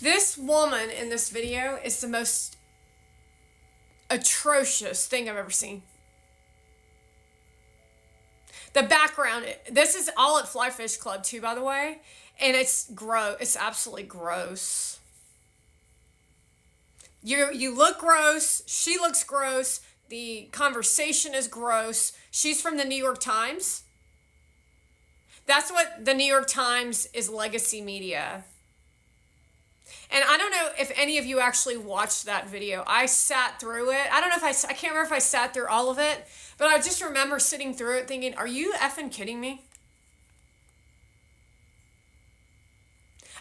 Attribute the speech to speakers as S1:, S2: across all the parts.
S1: This woman in this video is the most atrocious thing I've ever seen. The background, this is all at Fly Fish Club too, by the way, and it's gross. It's absolutely gross. You look gross. She looks gross. The conversation is gross. She's from the New York Times. That's what the New York Times is, legacy media. And I don't know if any of you actually watched that video. I sat through it. I don't know if I can't remember if I sat through all of it, but I just remember sitting through it thinking, are you effing kidding me?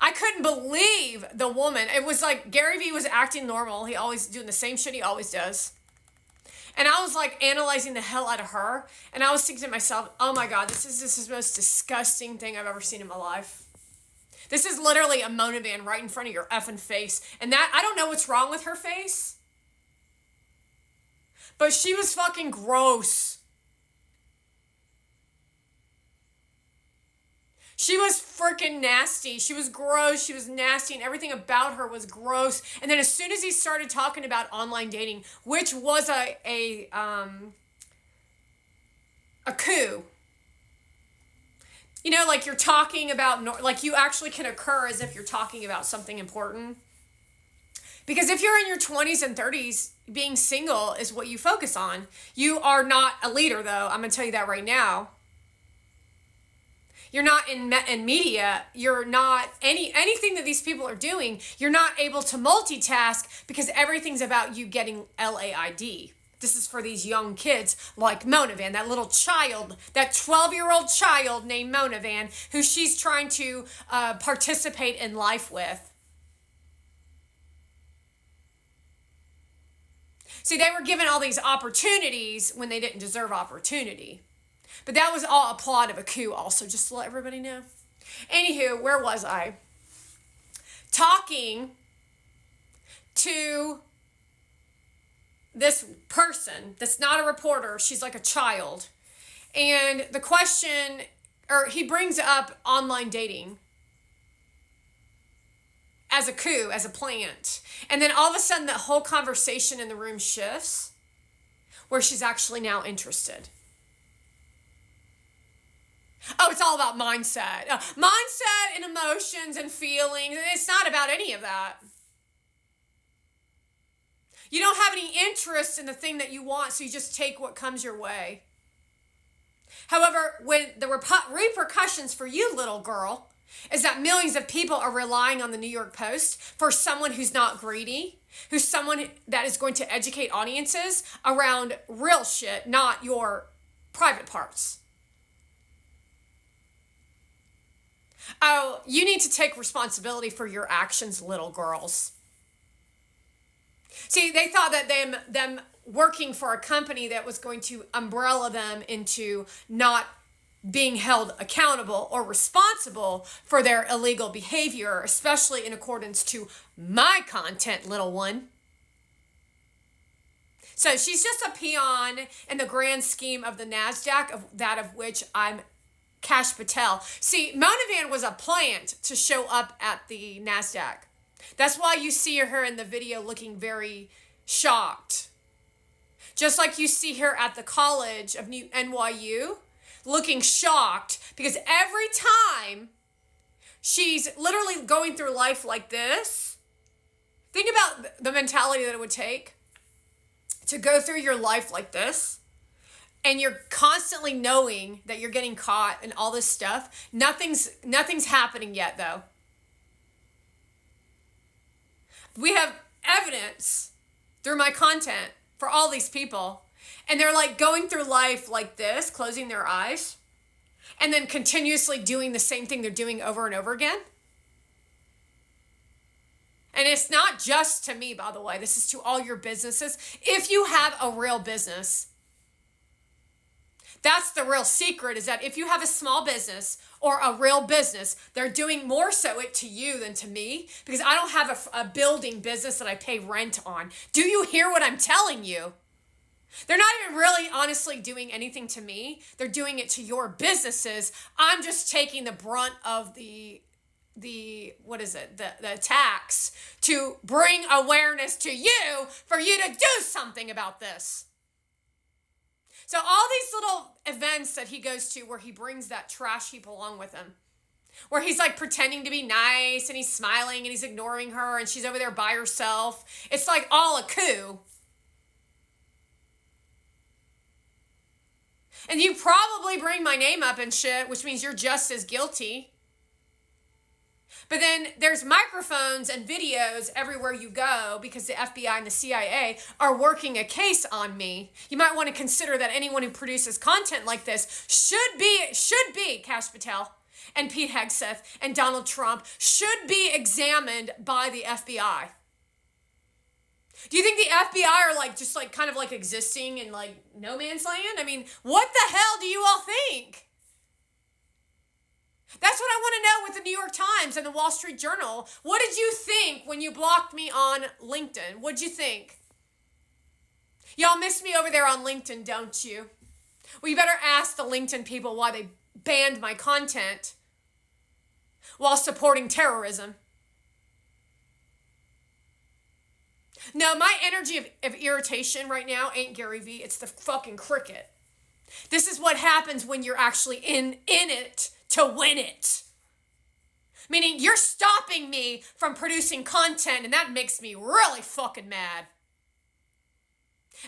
S1: I couldn't believe the woman. It was like Gary Vee was acting normal. He always doing the same shit he always does. And I was like analyzing the hell out of her. And I was thinking to myself, oh my God, this is the most disgusting thing I've ever seen in my life. This is literally a Mona Van right in front of your effing face. And that, I don't know what's wrong with her face. But she was fucking gross. She was freaking nasty. She was gross. She was nasty, and everything about her was gross. And then as soon as he started talking about online dating, which was a coup. You know, like you're talking about, like you actually can occur as if you're talking about something important. Because if you're in your 20s and 30s, being single is what you focus on. You are not a leader, though. I'm going to tell you that right now. You're not in media. You're not anything that these people are doing. You're not able to multitask because everything's about you getting LAID. This is for these young kids like Mona Van, that little child, that 12-year-old child named Mona Van, who she's trying to participate in life with. See, they were given all these opportunities when they didn't deserve opportunity. But that was all a plot of a coup also, just to let everybody know. Anywho, where was I? Talking to this person that's not a reporter. She's like a child. And the question, or he brings up online dating as a coup, as a plant. And then all of a sudden, that whole conversation in the room shifts where she's actually now interested. Oh, it's all about mindset. Mindset and emotions and feelings. It's not about any of that. You don't have any interest in the thing that you want, so you just take what comes your way. However, when the repercussions for you, little girl, is that millions of people are relying on the New York Post for someone who's not greedy, who's someone that is going to educate audiences around real shit, not your private parts. Oh, you need to take responsibility for your actions, little girls. See, they thought that them working for a company that was going to umbrella them into not being held accountable or responsible for their illegal behavior, especially in accordance to my content, little one. So she's just a peon in the grand scheme of the NASDAQ, of which I'm Kash Patel. See, Mona Van was a plant to show up at the NASDAQ. That's why you see her in the video looking very shocked. Just like you see her at the College of NYU looking shocked, because every time she's literally going through life like this, think about the mentality that it would take to go through your life like this. And you're constantly knowing that you're getting caught and all this stuff. Nothing's happening yet, though. We have evidence through my content for all these people. And they're like going through life like this, closing their eyes, and then continuously doing the same thing they're doing over and over again. And it's not just to me, by the way. This is to all your businesses. If you have a real business, that's the real secret, is that if you have a small business or a real business, they're doing more so it to you than to me, because I don't have a building business that I pay rent on. Do you hear what I'm telling you? They're not even really honestly doing anything to me. They're doing it to your businesses. I'm just taking the brunt of the the attacks to bring awareness to you for you to do something about this. So all these little events that he goes to where he brings that trash heap along with him, where he's like pretending to be nice and he's smiling and he's ignoring her and she's over there by herself. It's like all a coup. And you probably bring my name up and shit, which means you're just as guilty. But then there's microphones and videos everywhere you go because the FBI and the CIA are working a case on me. You might want to consider that anyone who produces content like this should be Kash Patel and Pete Hegseth and Donald Trump should be examined by the FBI. Do you think the FBI are like just like kind of like existing in like no man's land? I mean, what the hell do you all think? That's what I want to know with the New York Times and the Wall Street Journal. What did you think when you blocked me on LinkedIn? What'd you think? Y'all miss me over there on LinkedIn, don't you? Well, you better ask the LinkedIn people why they banned my content while supporting terrorism. No, my energy of irritation right now ain't Gary Vee. It's the fucking cricket. This is what happens when you're actually in it to win it. Meaning you're stopping me from producing content and that makes me really fucking mad.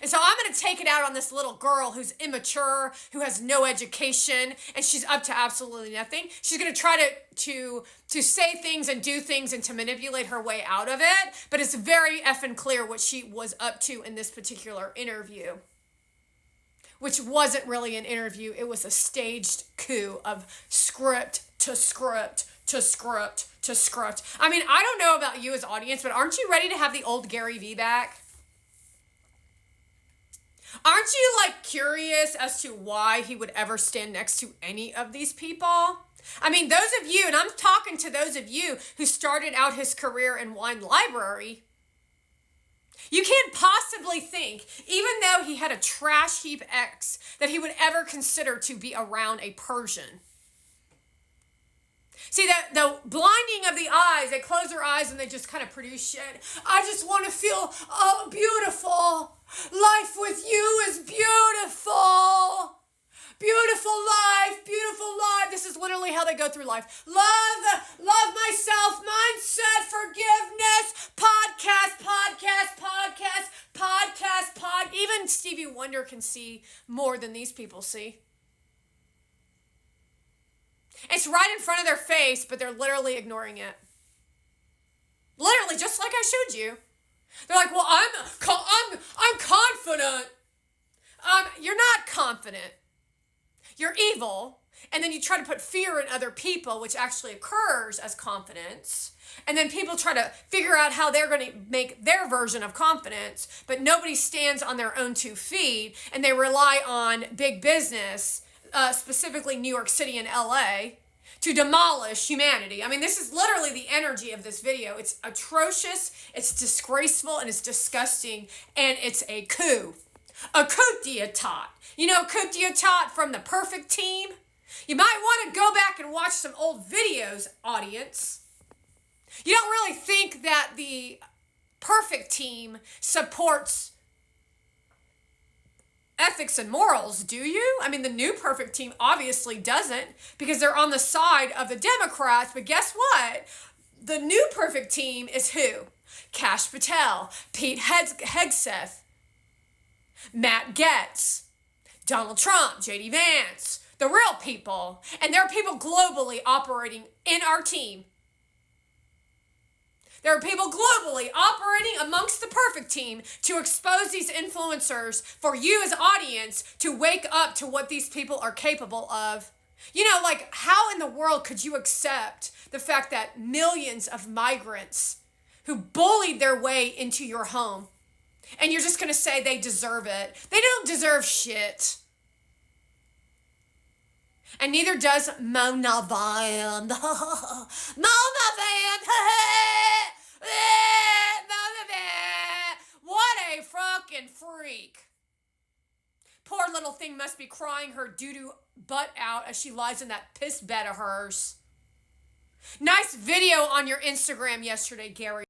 S1: And so I'm going to take it out on this little girl who's immature, who has no education, and she's up to absolutely nothing. She's going to try to say things and do things and to manipulate her way out of it. But it's very effing clear what she was up to in this particular interview, which wasn't really an interview. It was a staged coup of script to script to script to script. I mean, I don't know about you as audience, but aren't you ready to have the old Gary Vee back? Aren't you like curious as to why he would ever stand next to any of these people? I mean, those of you, and I'm talking to those of you who started out his career in Wine Library, you can't possibly think, even though he had a trash heap ex, that he would ever consider to be around a Persian. See, the blinding of the eyes, they close their eyes and they just kind of produce shit. I just want to feel beautiful. Life with you is beautiful. Beautiful life, beautiful life. This is literally how they go through life. Love myself, mindset, forgiveness, podcast. Even Stevie Wonder can see more than these people see. It's right in front of their face, but they're literally ignoring it. Literally, just like I showed you. They're like, well, I'm confident. You're not confident. You're evil. And then you try to put fear in other people, which actually occurs as confidence. And then people try to figure out how they're going to make their version of confidence, but nobody stands on their own 2 feet, and they rely on big business, specifically New York City and LA, to demolish humanity. I mean, this is literally the energy of this video. It's atrocious, it's disgraceful, and it's disgusting, and it's a coup. A coup d'etat. You know coup d'etat from The Perfect Team? You might want to go back and watch some old videos, audience. You don't really think that The Perfect Team supports ethics and morals, do you? I mean, the New Perfect Team obviously doesn't because they're on the side of the Democrats. But guess what? The New Perfect Team is who? Kash Patel, Pete Hegseth, Matt Gaetz, Donald Trump, J.D. Vance, the real people. And there are people globally operating in our team. There are people globally operating amongst the perfect team to expose these influencers for you as audience to wake up to what these people are capable of. You know, like, how in the world could you accept the fact that millions of migrants who bullied their way into your home, and you're just going to say they deserve it? They don't deserve shit. And neither does Mona Van. Mona Van. Mona Van. What a fucking freak. Poor little thing must be crying her doo-doo butt out as she lies in that piss bed of hers. Nice video on your Instagram yesterday, Gary.